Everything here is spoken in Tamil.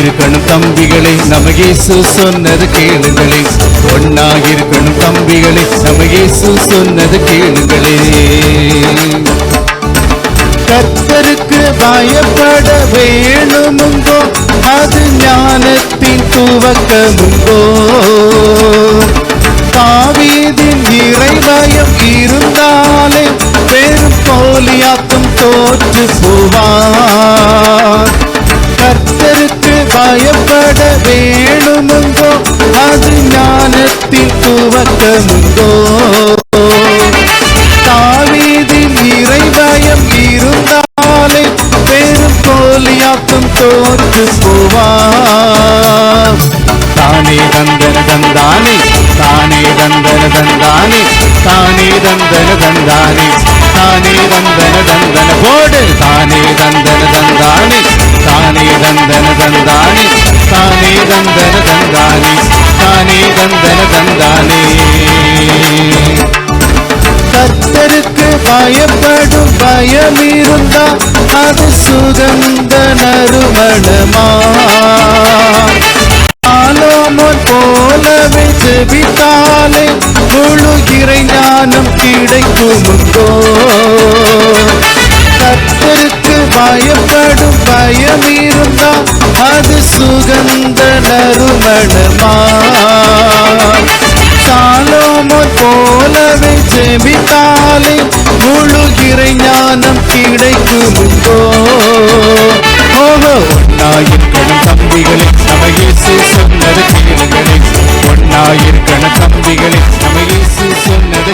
ஒன்னாயிருக்கணும் தம்பிகளே, நம்ம இயேசு சொன்னது கேளுங்களே. ஒன்னாயிருக்கணும் தம்பிகளே, நம்ம இயேசு சொன்னது கேளுங்களே. கர்த்தருக்கு பயப்பட வேணுமுங்கோ, அது ஞானத்தின் துவக்கமுங்கோ. தாவீதின் இறைபயம் இருந்தாலே பெரும் கோலியாத்தும் தோற்று போவார். கர்த்தருக்கு பயப்பட வேணுமுங்கோ, அது ஞானத்தின் துவக்கமுங்கோ. தாவீதின் இறைபயம் இருந்தாலே பெரும் கோலியாத்தும் தோற்று போவார். தானே தந்தன தந்தானே, தானே தந்தன தந்தானே, தானே தந்தன தந்தானே, தானே தந்தன தந்தன போடு. தானே தந்தன தந்தானே, தானே தந்தன தந்தானே, தானே தந்தன தந்தானே, தானே தந்தன தந்தானே. கர்த்தருக்கு பயப்படும் பயம் இருந்தா அது சுகந்த நறுமணமா. ஆலோமோன் போலவே ஜெபித்தாலே முழு இறை ஞானம் கிடைக்குமுங்கோ. கர்த்தருக்கு பயப்படும் பயம் இருந்தா அது சுகந்த நறுமணமா. சாலோமோன் போலவே ஜெபித்தாலே முழு இறை ஞானம் கிடைக்குமுங்கோ. ஒன்னாயிருக்கணும் தம்பிகளே, நம்ம இயேசு சொன்னது கேளுங்களே. ஒன்னாயிருக்கணும் தம்பிகளே, நம்ம இயேசு சொன்னது